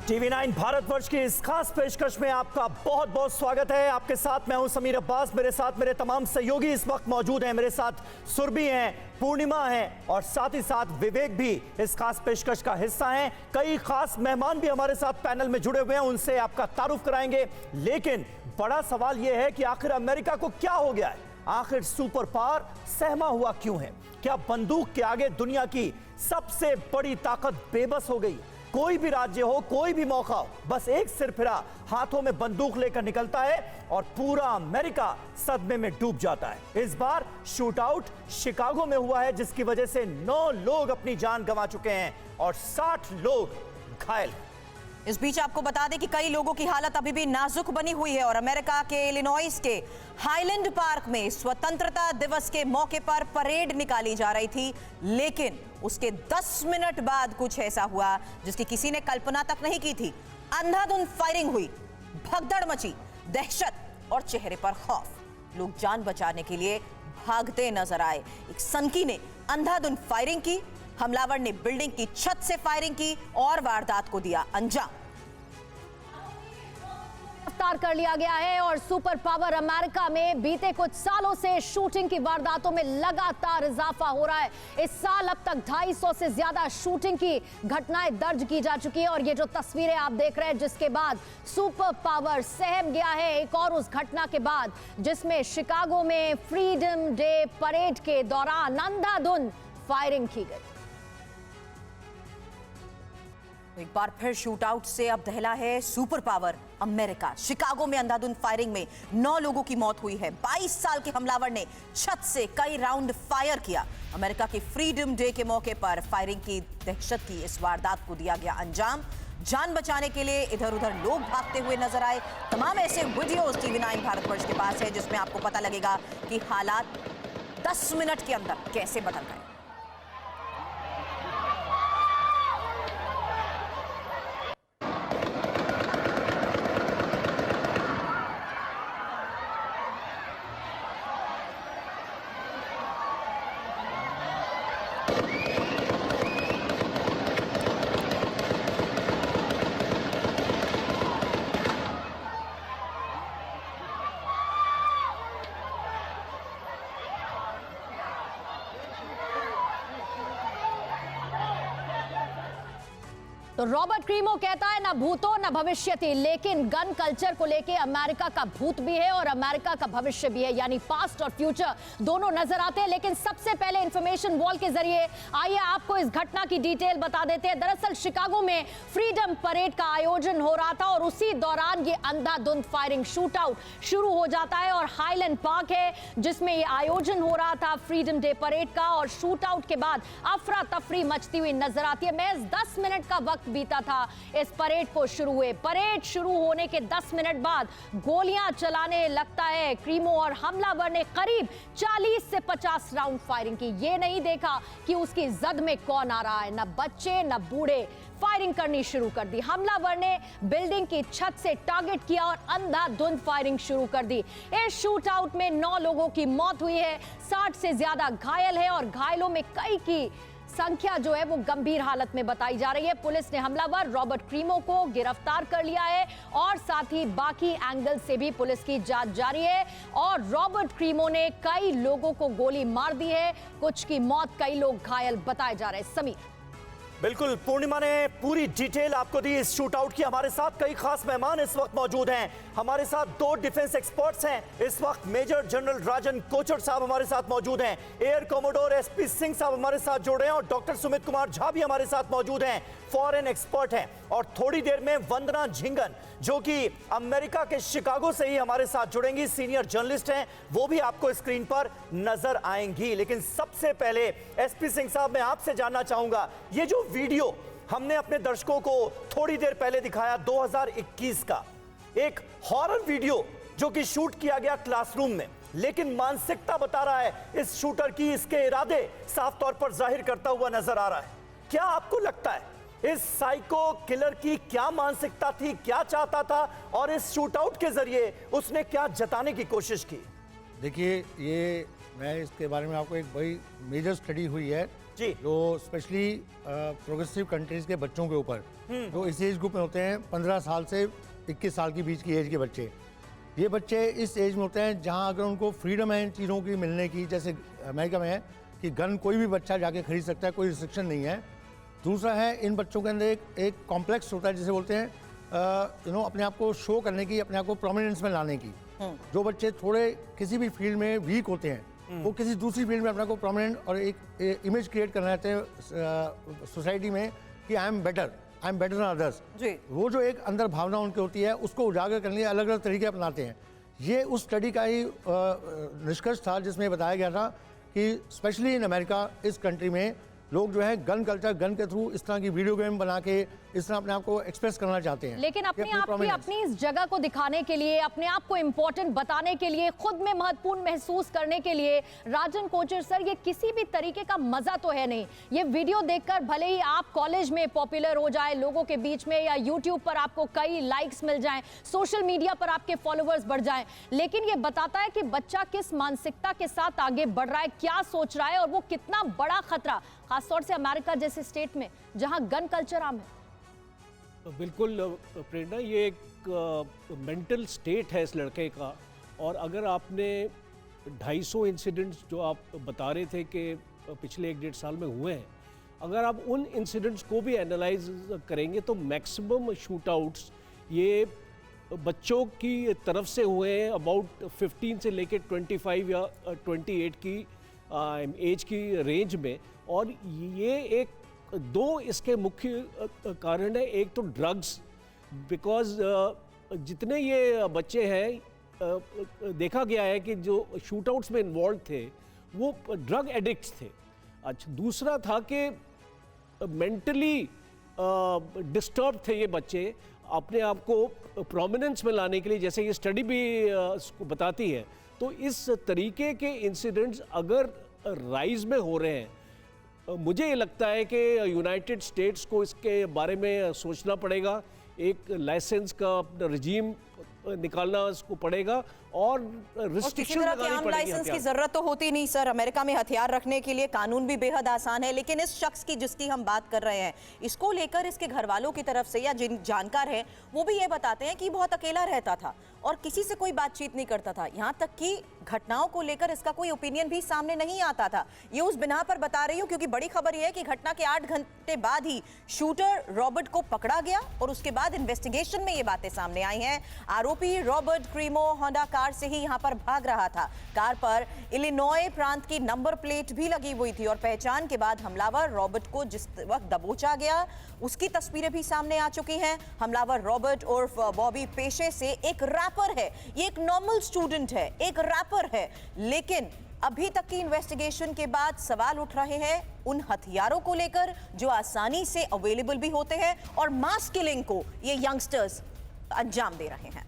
TV 9 Bharatvarsh की इस खास पेशकश में आपका बहुत बहुत स्वागत है। आपके साथ मैं हूं समीर अब्बास, मेरे साथ मेरे तमाम सहयोगी इस वक्त मौजूद हैं। मेरे साथ सुरभि हैं, पूर्णिमा हैं और साथ ही साथ विवेक भी इस खास पेशकश का हिस्सा हैं। कई खास मेहमान भी हमारे साथ पैनल में जुड़े हुए हैं, उनसे आपका तारुफ कराएंगे। लेकिन बड़ा सवाल यह है कि आखिर अमेरिका को क्या हो गया है? आखिर सुपर पावर सहमा हुआ क्यों है? क्या बंदूक के आगे दुनिया की सबसे बड़ी ताकत बेबस हो गई? कोई भी राज्य हो, कोई भी मौका हो, बस एक सिरफिरा हाथों में बंदूक लेकर निकलता है और पूरा अमेरिका सदमे में डूब जाता है। इस बार शूट आउट शिकागो में हुआ है, जिसकी वजह से 9 लोग अपनी जान गंवा चुके हैं और 60 लोग घायल हैं। इस बीच आपको बता दें कि कई लोगों की हालत अभी भी नाजुक बनी हुई है और अमेरिका के इलिनॉइस के हाईलैंड पार्क में स्वतंत्रता दिवस के मौके पर परेड निकाली जा रही थी, लेकिन उसके 10 मिनट बाद कुछ ऐसा हुआ जिसकी किसी ने कल्पना तक नहीं की थी। अंधाधुंध फायरिंग हुई, भगदड़ मची, दहशत और चेहरे पर खौफ। लोग जान बचाने के लिए भागते नजर आए। एक सनकी ने अंधाधुंध फायरिंग की, हमलावर ने बिल्डिंग की छत से फायरिंग की और वारदात को दिया अंजाम। गिरफ्तार कर लिया गया है और सुपर पावर अमेरिका में बीते कुछ सालों से शूटिंग की वारदातों में लगातार इजाफा हो रहा है। इस साल अब तक 250 से ज्यादा शूटिंग की घटनाएं दर्ज की जा चुकी है और ये जो तस्वीरें आप देख रहे हैं, जिसके बाद सुपर पावर सहम गया है एक और उस घटना के बाद, जिसमें शिकागो में फ्रीडम डे परेड के दौरान अंधाधुंध फायरिंग की गई। एक बार फिर शूट आउट से अब दहला है सुपर पावर अमेरिका। शिकागो में अंधाधुंध फायरिंग में 9 लोगों की मौत हुई है। 22 साल के हमलावर ने छत से कई राउंड फायर किया। अमेरिका के फ्रीडम डे के मौके पर फायरिंग की दहशत की इस वारदात को दिया गया अंजाम। जान बचाने के लिए इधर उधर लोग भागते हुए नजर आए। तमाम ऐसे वीडियोस टीवी 9 भारतवर्ष के पास है, जिसमें आपको पता लगेगा कि हालात 10 मिनट के अंदर कैसे बदल गए। तो रॉबर्ट क्रीमो कहता है ना भूतो ना भविष्य थी, लेकिन गन कल्चर को लेके अमेरिका का भूत भी है और अमेरिका का भविष्य भी है, यानी पास्ट और फ्यूचर दोनों नजर आते हैं। लेकिन सबसे पहले इंफॉर्मेशन वॉल के जरिए आइए आपको इस घटना की डिटेल बता देते हैं। दरअसल शिकागो में फ्रीडम परेड का आयोजन हो रहा था और उसी दौरान ये अंधाधुंध फायरिंग शूट आउट शुरू हो जाता है और हाईलैंड पार्क है जिसमें ये आयोजन हो रहा था फ्रीडम डे परेड का, और शूट आउट के बाद अफरा तफरी मचती हुई नजर आती है। महज 10 मिनट का वक्त बीता था इस परेड को शुरू हुए। परेड शुरू होने के 10 मिनट बाद गोलियां चलाने लगता है क्रीमो और हमलावर ने करीब 40 से 50 राउंड फायरिंग की। ये नहीं देखा कि उसकी जद में कौन आ रहा है, न बच्चे न बूढ़े। फायरिंग करनी शुरू कर दी। हमलावर ने बिल्डिंग की छत से टारगेट किया और अंधाधुंध फायरिंग शुरू कर दी। इस शूट आउट में 9 लोगों की मौत हुई है, 60 से ज्यादा घायल है और घायलों में कई की संख्या जो है वो गंभीर हालत में बताई जा रही है। पुलिस ने हमलावर रॉबर्ट क्रीमो को गिरफ्तार कर लिया है और साथ ही बाकी एंगल से भी पुलिस की जांच जारी है और रॉबर्ट क्रीमो ने कई लोगों को गोली मार दी है, कुछ की मौत, कई लोग घायल बताए जा रहे हैं। समीर, बिल्कुल, पूर्णिमा ने पूरी डिटेल आपको दी इस शूट आउट की। हमारे साथ कई खास मेहमान इस वक्त मौजूद हैं। हमारे साथ 2 डिफेंस एक्सपर्ट्स हैं इस वक्त। मेजर जनरल राजन कोचर साहब हमारे साथ मौजूद हैं, एयर कॉमोडोर एसपी सिंह साहब हमारे साथ जुड़ रहे हैं और डॉक्टर सुमित कुमार झा भी हमारे साथ मौजूद हैं, फॉरेन एक्सपर्ट हैं। और थोड़ी देर में वंदना झिंगन, जो कि अमेरिका के शिकागो से ही हमारे साथ जुड़ेंगी, सीनियर जर्नलिस्ट हैं, वो भी आपको स्क्रीन पर नजर आएंगी। लेकिन सबसे पहले एसपी सिंह साहब, मैं आपसे जानना चाहूंगा, ये जो वीडियो हमने अपने दर्शकों को थोड़ी देर पहले दिखाया 2021 का एक हॉरर वीडियो जो कि शूट किया गया क्लासरूम में, लेकिन मानसिकता बता रहा है इस शूटर की, इसके इरादे साफ तौर पर जाहिर करता हुआ नजर आ रहा है। क्या आपको लगता है इस साइको किलर की क्या मानसिकता थी, क्या चाहता था और इस शूट आउट के जरिए उसने क्या जताने की कोशिश की? देखिए, ये मैं इसके बारे में आपको एक बड़ी मेजर स्टडी हुई है जी। जो स्पेशली प्रोग्रेसिव कंट्रीज के बच्चों के ऊपर जो इस एज ग्रुप में होते हैं 15 साल से 21 साल के बीच की एज के बच्चे, ये बच्चे इस एज में होते हैं जहां अगर उनको फ्रीडम है इन चीज़ों की मिलने की, जैसे अमेरिका में है कि गन कोई भी बच्चा जाके खरीद सकता है, कोई रिस्ट्रिक्शन नहीं है। दूसरा है इन बच्चों के अंदर एक कॉम्प्लेक्स होता है जिसे बोलते हैं अपने आप को शो करने की, अपने आप को प्रोमिनेंस में लाने की। जो बच्चे थोड़े किसी भी फील्ड में वीक होते हैं वो किसी दूसरी फील्ड में अपने को प्रोमिनेंट और एक इमेज क्रिएट करना चाहते हैं सोसाइटी में कि I am better than others. वो जो एक अंदर भावना उनकी होती है उसको उजागर करने के अलग अलग तरीके अपनाते हैं। ये उस स्टडी का ही निष्कर्ष था जिसमें बताया गया था कि स्पेशली इन अमेरिका, इस कंट्री में लोग जो है गन कल्चर, गन के थ्रू इस तरह की वीडियो गेम बना के इस तरह अपने आप को एक्सप्रेस करना चाहते हैं। लेकिन अपने आप की अपनी इस जगह को दिखाने के लिए, अपने आप को इम्पोर्टेंट बताने के लिए, खुद में महत्वपूर्ण महसूस करने के लिए, राजन कोचर सर, ये किसी भी तरीके का मजा तो है नहीं। ये वीडियो देखकर भले ही आप कॉलेज में पॉपुलर हो जाए लोगों के बीच में, या यूट्यूब पर आपको कई लाइक्स मिल जाएं, सोशल मीडिया पर आपके फॉलोअर्स बढ़ जाएं, लेकिन ये बताता है कि बच्चा किस मानसिकता के साथ आगे बढ़ रहा है, क्या सोच रहा है, और वो कितना बड़ा खतरा, खासतौर से अमेरिका जैसे स्टेट में जहां गन कल्चर आम है। बिल्कुल प्रेरणा, ये एक मेंटल स्टेट है इस लड़के का। और अगर आपने 250 इंसिडेंट्स जो आप बता रहे थे कि पिछले 1-1.5 साल में हुए हैं, अगर आप उन इंसिडेंट्स को भी एनालाइज करेंगे तो मैक्सिमम शूटआउट्स ये बच्चों की तरफ से हुए हैं, अबाउट 15 से लेकर 25 या 28 की एज की रेंज में। और ये एक दो इसके मुख्य कारण है। एक तो ड्रग्स, बिकॉज जितने ये बच्चे हैं देखा गया है कि जो शूटआउट्स में इन्वॉल्व थे वो ड्रग एडिक्ट्स थे। अच्छा, दूसरा था कि मेंटली डिस्टर्ब थे ये बच्चे, अपने आप को प्रोमिनेंस में लाने के लिए, जैसे ये स्टडी भी बताती है। तो इस तरीके के इंसिडेंट्स अगर राइज में हो रहे हैं, मुझे ये लगता है कि यूनाइटेड स्टेट्स को इसके बारे में सोचना पड़ेगा, एक लाइसेंस का रजीम निकालना उसको पड़ेगा और रिस्ट्रिक्शन लगानी पड़ेगी। लाइसेंस की जरूरत तो होती नहीं सर, अमेरिका में हथियार रखने के लिए कानून भी बेहद आसान है। लेकिन इस शख्स की जिसकी हम बात कर रहे हैं, इसको लेकर इसके घर वालों की तरफ से या जिन जानकार हैं वो भी ये बताते हैं कि बहुत अकेला रहता था और किसी से कोई बातचीत नहीं करता था, यहाँ तक कि घटनाओं को लेकर इसका कोई ओपिनियन भी सामने नहीं आता था। ये उस बिना पर बता रही हूँ क्योंकि बड़ी खबर यह है कि घटना के 8 घंटे बाद ही शूटर रॉबर्ट को पकड़ा गया और उसके बाद इन्वेस्टिगेशन में ये बातें सामने आई हैं। आरोपी रॉबर्ट क्रीमो होंडा कार से ही यहाँ पर भाग रहा था। कार पर इलिनॉय प्रांत की नंबर प्लेट भी लगी हुई थी और पहचान के बाद हमलावर रॉबर्ट को जिस वक्त दबोचा गया उसकी तस्वीरें भी सामने आ चुकी हैं। हमलावर रॉबर्ट उर्फ बॉबी पेशे से एक रैपर है, ये एक नॉर्मल स्टूडेंट है, एक रैपर है, लेकिन अभी तक की इन्वेस्टिगेशन के बाद सवाल उठ रहे हैं उन हथियारों को लेकर जो आसानी से अवेलेबल भी होते हैं और मास किलिंग को ये यंगस्टर्स अंजाम दे रहे हैं।